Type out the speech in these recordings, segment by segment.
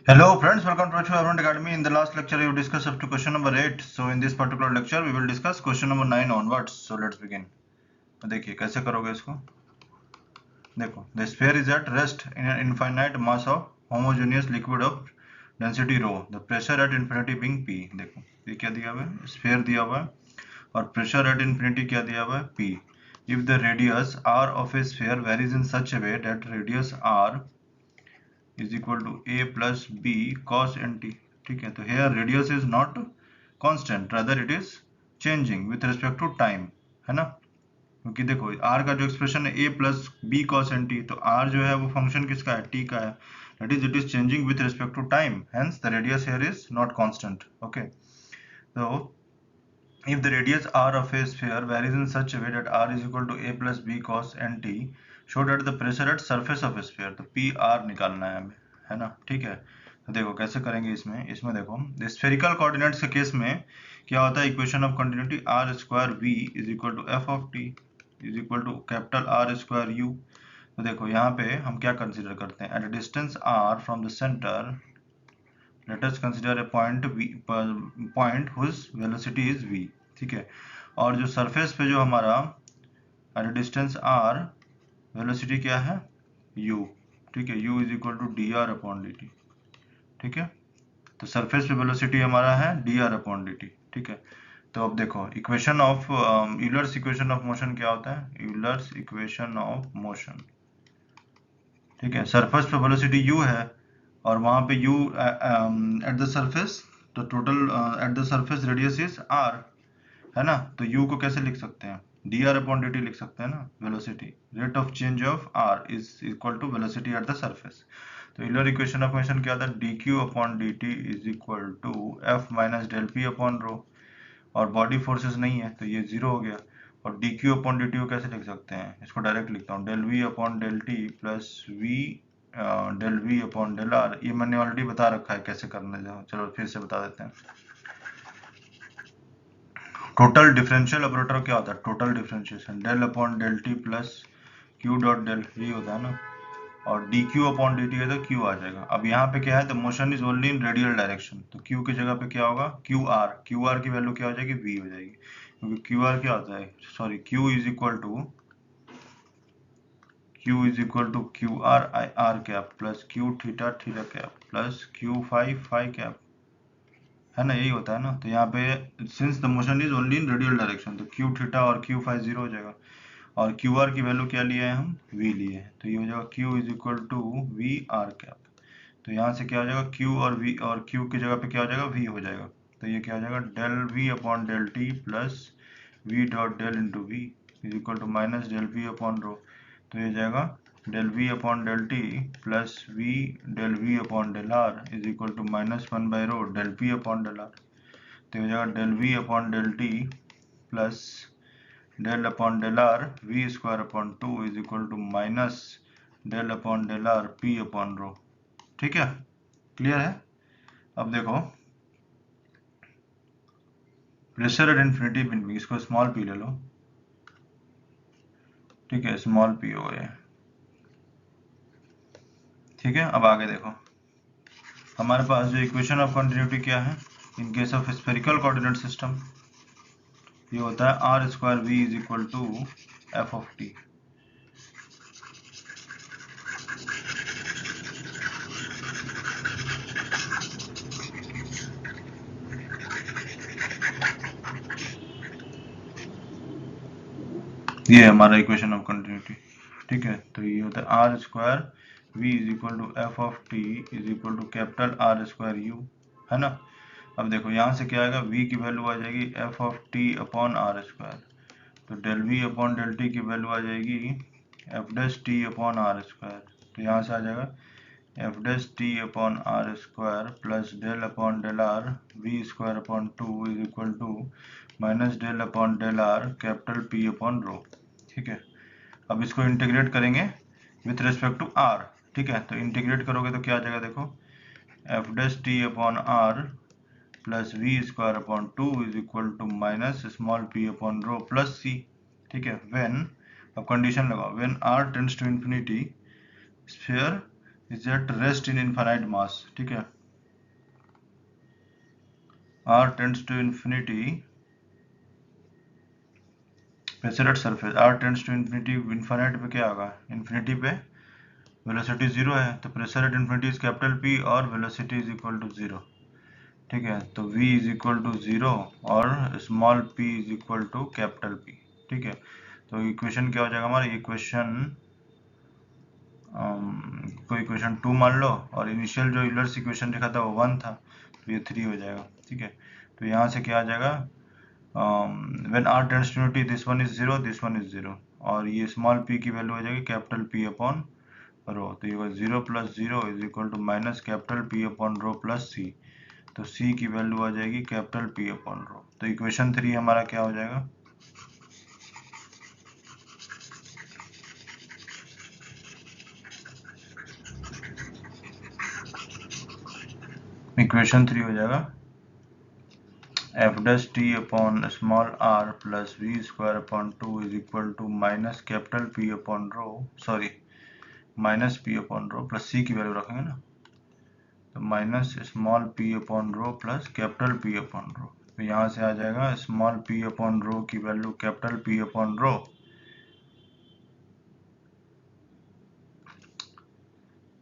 Hello friends, welcome to Achievement Academy. In the last lecture, you discussed up to question number 8. So in this particular lecture, we will discuss question number 9 onwards. So let's begin. देखिए कैसे करोगे इसको. देखो, the sphere is at rest in an infinite mass of homogeneous liquid of density rho. The pressure at infinity being P. देखो, ये क्या दिया हुआ है? Sphere दिया हुआ है और pressure at infinity क्या दिया हुआ है? P. If the radius r of a sphere varies in such a way that radius r is equal to a plus b cos nt. ठीक है, तो here radius is not constant, rather it is changing with respect to time, है ना. क्योंकि देखो r का जो expression है a plus B cos N T, तो r जो है वो फंक्शन किसका है? t का है. That is it is changing with respect to time, hence the radius here is not constant. Okay, so if the radius r of a sphere varies in such a way that r is equal to a plus b cos nt, show that the pressure at surface of a sphere, तो p r निकालना है हमें, है ना. ठीक है, तो देखो कैसे करेंगे इसमें देखो स्फेरिकल कोऑर्डिनेट्स के केस में क्या होता है? Equation of continuity r square v is equal to f of t is equal to capital are square u. तो देखो यहाँ पे हम क्या कंसीडर करते हैं? At a distance r from the centre, let us consider a point whose velocity is v. ठीक है, और जो सरफेस पे जो हमारा एट डिस्टेंस r वेलोसिटी क्या है? u. ठीक है, u is equal to d are upon D T. ठीक है, तो सरफेस पे वेलोसिटी हमारा है d are upon D T. ठीक है, तो अब देखो equation of Euler's equation of motion क्या होता है? Euler's equation of motion. ठीक है, सरफेस पे वेलोसिटी u है और वहां पे u एट द सरफेस, तो total eight the surface radius is r, है ना. तो u को कैसे लिख सकते हैं? D are upon D t लिख सकते हैं ना. Velocity rate of change of r is equal to velocity at the surface. तो यूलर इक्वेशन ऑफ मोशन क्या था? D q upon D t is equal to f minus del p upon rho, और body forces नहीं है तो ये zero हो गया. और d q upon D t को कैसे लिख सकते हैं? इसको डायरेक्ट लिखता हूँ, del we upon del t plus v del we upon del r. ये मैंने ऑलरेडी बता रखा है कैसे करने जाओ, चलो फिर से बता देते हैं. टोटल डिफरेंशियल ऑपरेटर क्या होता है? Total differentiation del upon del t plus q dot del, यही होता है ना. और d q upon D t है तो क्यू आ जाएगा. अब यहाँ पे क्या है? The motion is only in radial direction, तो क्यू की जगह पे क्या होगा? क्यू आर की वैल्यू क्या हो जाएगी? वी हो जाएगी. क्योंकि क्यू आर क्या होता है? Sorry, q is equal to q r i r cap plus q theta theta cap plus q phi cap, है ना. यही होता है ना. तो यहाँ पे since the motion is only in radial direction, तो क्यू थीटा और क्यू फाई जीरो हो जाएगा. और क्यू आर की वैल्यू क्या लिए हैं हम? वी लिए हैं, तो ये हो जाएगा q is equal to v r cap. तो यहाँ से क्या हो जाएगा? क्यू और वी, और क्यू की जगह पे क्या हो जाएगा? वी हो जाएगा. तो ये क्या हो जाएगा? Del we upon del t plus v dot del into v is equal to minus del we upon rho. तो ये जाएगा del we upon del t plus v del we upon del r is equal to minus one by rho del p upon del r. तो ये जाएगा del we upon del t plus del upon del are we square upon two is equal to minus del upon del r p upon rho. ठीक है, clear है. अब देखो pressure at infinity been b, इसको small p ले लो. ठीक है, स्मॉल पी हो गए. ठीक है, अब आगे देखो हमारे पास जो इक्वेशन ऑफ कंटिन्यूटी क्या है in case of spherical coordinate system? ये होता है r square v is equal to f of t. ये है हमारा इक्वेशन ऑफ कंटिन्यूटी. ठीक है, तो ये होता है r square v is equal to f of t is equal to capital are square u, है ना. अब देखो यहाँ से क्या आएगा? v की वैल्यू आ जाएगी F of T upon are square. तो del we upon del T की वैल्यू आ जाएगी F dash T upon are square. तो यहाँ से आ जाएगा F dash T upon are square plus del upon del are we square upon two is equal to minus del upon del R capital P upon rho. ठीक है, अब इसको integrate करेंगे विथ रिस्पेक्ट टू आर. ठीक है, तो integrate करोगे तो क्या आ जाएगा? देखो F dash T upon R plus we square upon two is equal to minus small P upon rho plus C. ठीक है, व्हेन, अब कंडीशन लगाओ, when R tends to infinity sphere is at rest in infinite mass, ठीक है। r tends to infinity, pressure at surface, r tends to infinity, infinite पे क्या होगा, infinity पे वेलोसिटी जीरो है, तो pressure at infinity is capital P और velocity is equal to zero, ठीक है। तो v is equal to zero और small p is equal to capital P, ठीक है। तो इक्वेशन क्या हो जाएगा हमारा, इक्वेशन कोई इक्वेशन 2 मान लो, और इनिशियल जो यूलर्स इक्वेशन लिखा था वो 1 था, तो ये 3 हो जाएगा, ठीक है। तो यहाँ से क्या आ जाएगा, when r tends to infinity this one is zero, this one is zero, और ये स्मॉल p की वैल्यू हो जाएगी कैपिटल P अपॉन रो, तो ये zero plus zero is equal to minus capital P upon rho plus c, तो c की value आ जाएगी कैपिटल P अपॉन रो। तो इक्वेशन 3 हमारा क्या हो जाएगा, इक्वेशन 3 हो जाएगा F dash T upon small r plus we square upon 2 is equal to minus capital P upon rho, sorry minus P upon rho plus c की value रखेंगे ना, तो minus small p upon rho plus capital P upon rho. तो यहाँ से आ जाएगा small p upon rho की value capital P upon rho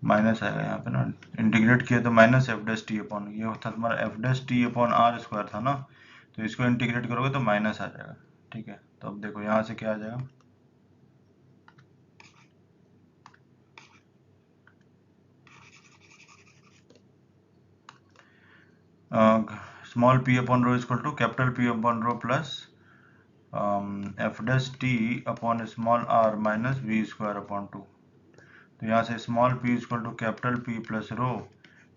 minus आएगा यहाँ पे ना, इंटीग्रेट किया तो minus f dash T upon, ये होता तुम्हारा f dash T upon are square था ना, तो इसको इंटीग्रेट करोगे तो माइनस आ जाएगा, ठीक है। तो अब देखो यहाँ से क्या आ जाएगा, small p upon rho equal to capital P upon rho plus f dash T upon small r minus v square upon 2। तो यहाँ से small p equal to capital P plus rho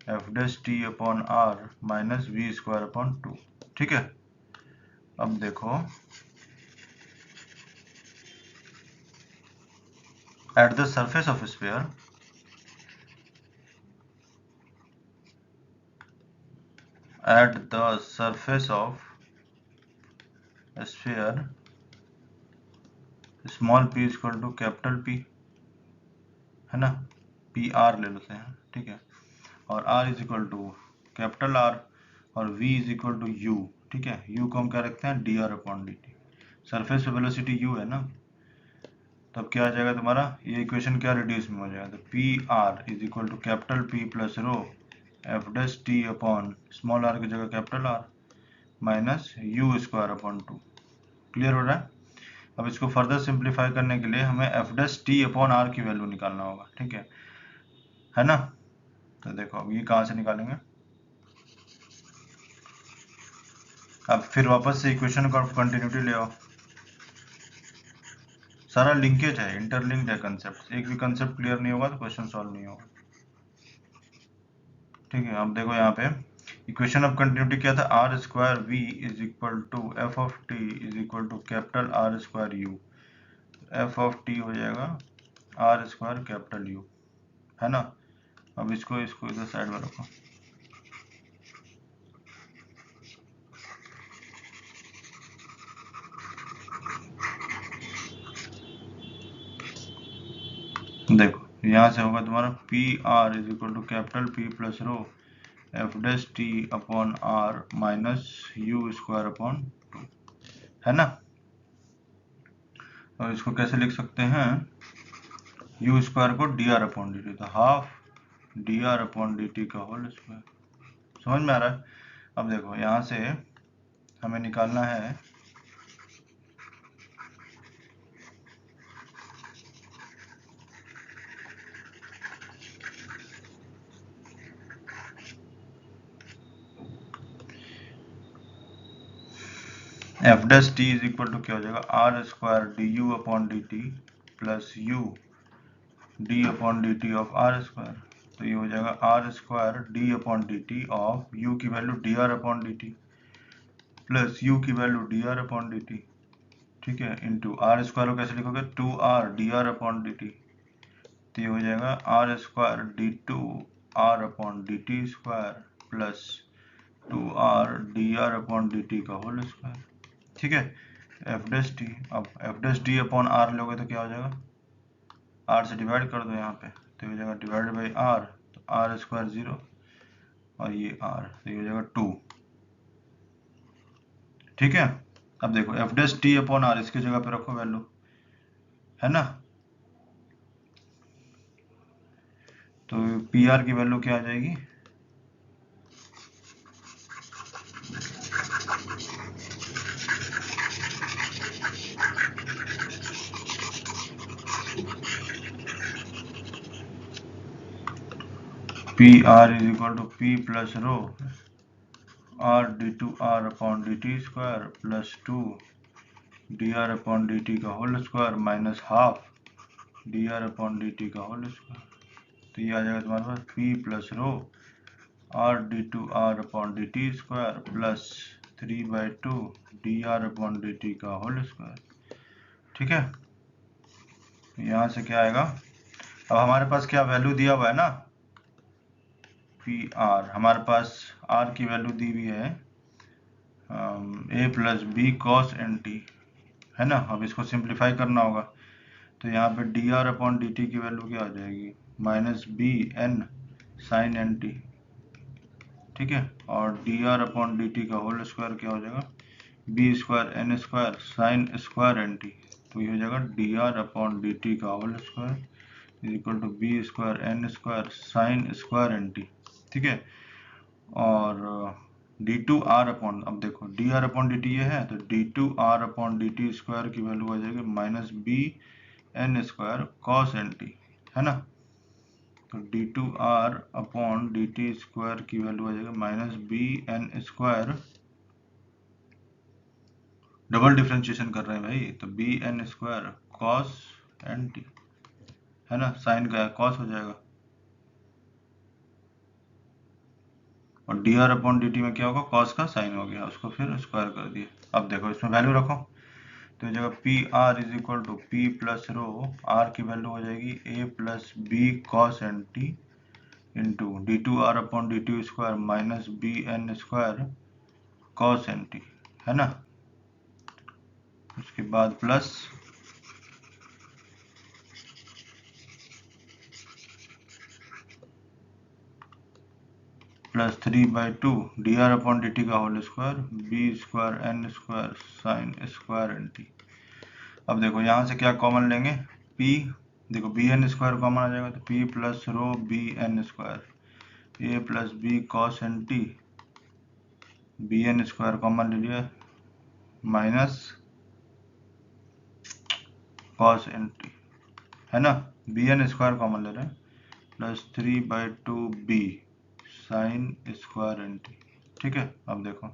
F dash T upon r minus v square upon 2, ठीक है। अब देखो at the surface of sphere, at the surface of sphere small p is equal to capital P, है ना, P R ले लेते हैं, ठीक है, और r is equal to capital R और v is equal to u, ठीक है। u को हम क्या रखते हैं d are upon D t, surface पे वेलोसिटी u है ना, तब क्या आ जाएगा तुम्हारा, ये इक्वेशन क्या रिड्यूस में हो जाएगा, तो p are is equal to capital P plus rho F dash T upon small r की जगह capital R minus you square upon 2, clear हो रहा है। अब इसको फर्दर सिंप्लीफाई करने के लिए हमें f dash T upon r की वैल्यू निकालना होगा, ठीक है ना। तो देखो अब ये कहाँ से निकालेंगे, अब फिर वापस से इक्वेशन को कंटिन्यूटी ले आओ, सारा लिंकेज है, इंटरलिंक्ड है कंसेप्ट, एक भी कंसेप्ट क्लियर नहीं होगा तो क्वेश्चन सॉल्व नहीं होगा, ठीक है। अब देखो यहाँ पे इक्वेशन ऑफ कंटिन्यूटी क्या था, r square v is equal to f of t is equal to capital are square u, f of t हो जाएगा आर स्क्वायर कैपिटल यू, है ना। अब इसको इसको इधर साइड में रखो, देखो यहाँ से होगा तुम्हारा P are is equal to capital P plus rho F dash T upon R minus you square upon 2, है ना। और इसको कैसे लिख सकते हैं, यू स्क्वायर को D are upon D T, तो half D are upon D T का होल स्क्वायर, समझ में आ रहा है। अब देखो यहाँ से हमें निकालना है F dash T is equal to क्या हो जाएगा, are square D U upon D T plus U D upon D T of R square, तो ये हो जाएगा are square D upon D T of U की value D are upon D T plus U की value D are upon D T, ठीक है, into R square को कैसे लिखोगे, two R D R upon D T, तो ये हो जाएगा are square d two are upon D T square plus two R D R upon D T का होल स्क्वायर, ठीक है। एफ डैश टी, अब f dash d upon r लोगे तो क्या हो जाएगा, आर से डिवाइड कर दो यहाँ पे, तो ये हो जाएगा डिवाइडेड बाई आर, तो आर स्क्वायर 0 और ये आर, तो ये हो जाएगा 2। ठीक है, अब देखो F dash T upon r इसकी जगह पे रखो वैल्यू, है ना। तो पी आर की वैल्यू क्या आ जाएगी, P are is equal to P plus rho R D two are upon D T square plus 2 D are upon D T का whole square minus half D are upon D T का whole square. तो ये आ जाएगा तुम्हारे पास P plus rho R D two are upon D T square plus 3/2 D are upon D T का whole square. ठीक है, यहाँ से क्या आएगा, अब हमारे पास क्या वैल्यू दिया हुआ है ना, पी आर, हमारे पास आर की वैल्यू दी हुई है A plus B cos N T, है ना। अब इसको सिंप्लीफाई करना होगा, तो यहाँ पे D are upon D T की वैल्यू क्या आ जाएगी, minus B N sine N T. ठीक है, और D are upon D T का होल स्क्वायर क्या हो जाएगा, B square N square sine square N T. तो ये हो जाएगा D are upon D T का whole square is equal to B square N square sine square N T. ठीक है, और डी टू आर अपॉन, अब देखो d are upon D t ये है, तो d two are upon D T square की वैल्यू आ जाएगी minus B N square cos N T, है ना। तो d two are upon D T square की वैल्यू आ जाएगा minus B N square, double differentiation कर रहे हैं भाई, तो b N square cos N T, है ना, साइन का है कॉस हो जाएगा, और D are upon D T में क्या होगा, कॉस का साइन हो गया, उसको फिर स्क्वायर कर दिया। अब देखो इसमें वैल्यू रखो, तो जगह P are is equal to P plus rho R की वैल्यू हो जाएगी A plus B cos N T into D two are upon D two square minus B N square cos N T, है ना। उसके बाद plus plus 3/2 D are upon D T का whole square B square N square sine square N T. अब देखो यहाँ से क्या कॉमन लेंगे, p, देखो बी एन स्क्वायर कॉमन आ जाएगा, तो p plus rho B N square A plus B cos N T, B N square common ले लिया माइनस कॉस एन टी, है ना, बी एन स्क्वायर कॉमन ले रहे हैं, plus 3/2 b sine square N T. ठीक है, अब देखो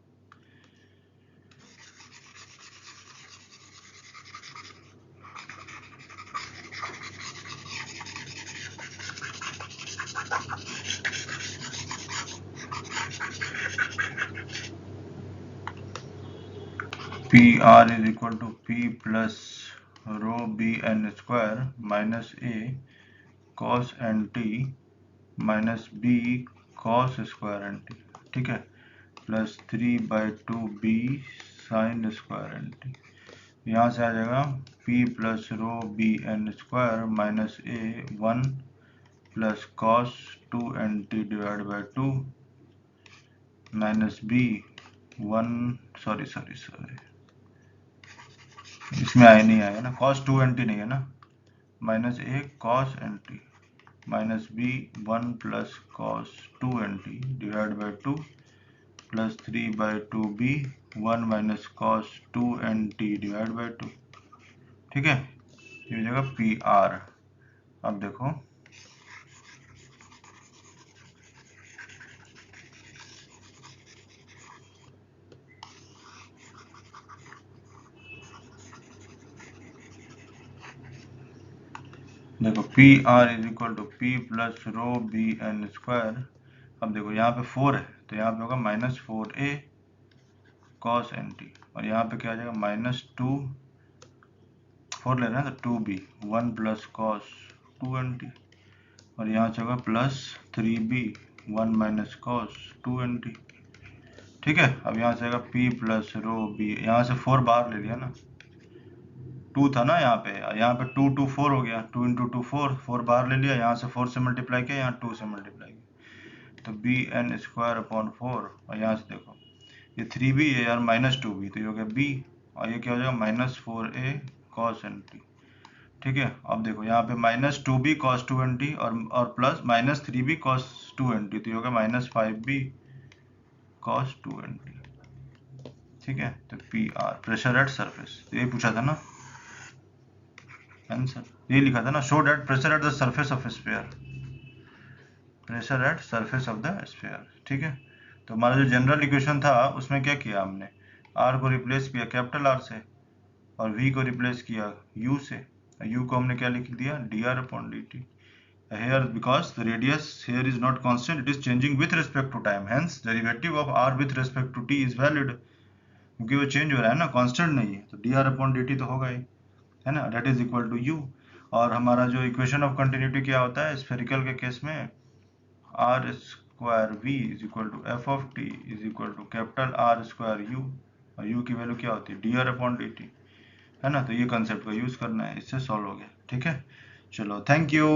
p are is equal to P plus rho B N square minus a cos N t minus b cos square N T. ठीक है, plus 3/2 b sine square N t. यहाँ से आ जाएगा p plus rho B N square minus a 1 plus cos 2 n t divide by 2 minus b 1, sorry इसमें आया नहीं आएगा ना, कॉस 2 एन टी नहीं है ना, minus a cos N t minus b 1 plus cos 2 n t divide by 2 plus 3/2 b 1 minus cos 2 n t divide by 2। ठीक है, ये हो जाएगा पी आर। अब देखो p are is equal to P plus rho B N square. अब देखो यहाँ पे 4 है, तो यहाँ पे होगा minus 4a cos N T, और यहाँ पे क्या आ जाएगा माइनस 2, 4 ले रहे हैं तो 2b 1 plus cos 2 n T, और यहाँ से होगा plus 3b 1 minus cos 2 n T. ठीक है, अब यहाँ से आएगा p प्लस रो b, यहाँ से 4 बाहर ले लिया ना, 2 था ना यहाँ पे 2 2 4 हो गया, 2 इंटू 2 4, 4 बाहर ले लिया, यहाँ से 4 से मल्टीप्लाई किया, यहाँ 2 से मल्टीप्लाई किया, तो बी एन स्क्वायर अपॉन 4, और यहाँ से देखो ये 3b है यार, -2b, तो ये हो गया b, और ये क्या हो जाएगा -4a cos nt। ठीक है, अब देखो यहाँ पे -2b cos 2nt और प्लस -3b cos 2nt, तो ये होगा -5b cos 2nt। ठीक है, तो p are pressure at surface, तो ये पूछा था ना आंसर, ये लिखा था ना, show that pressure at the surface of sphere, pressure at surface of the sphere. ठीक है, तो हमारा जो जनरल इक्वेशन था उसमें क्या किया हमने, आर को रिप्लेस किया कैपिटल आर से, और वी को रिप्लेस किया यू से, यू को हमने क्या लिख दिया D R upon D T. Here, because the radius here is not constant, it is changing with respect to time. Hence, derivative of r with respect to t is valid. क्योंकि वो change हो रहा है ना, constant नहीं है, तो d are upon D T तो होगा ही, है ना, that is equal to u. और हमारा जो इक्वेशन ऑफ कंटिन्यूटी क्या होता है स्फेरिकल के केस में, r square v is equal to f of t is equal to capital are square u, और यू की वैल्यू क्या होती है d are upon D t, है ना। तो ये कंसेप्ट को यूज करना है, इससे सॉल्व हो गया। ठीक है, चलो थैंक यू।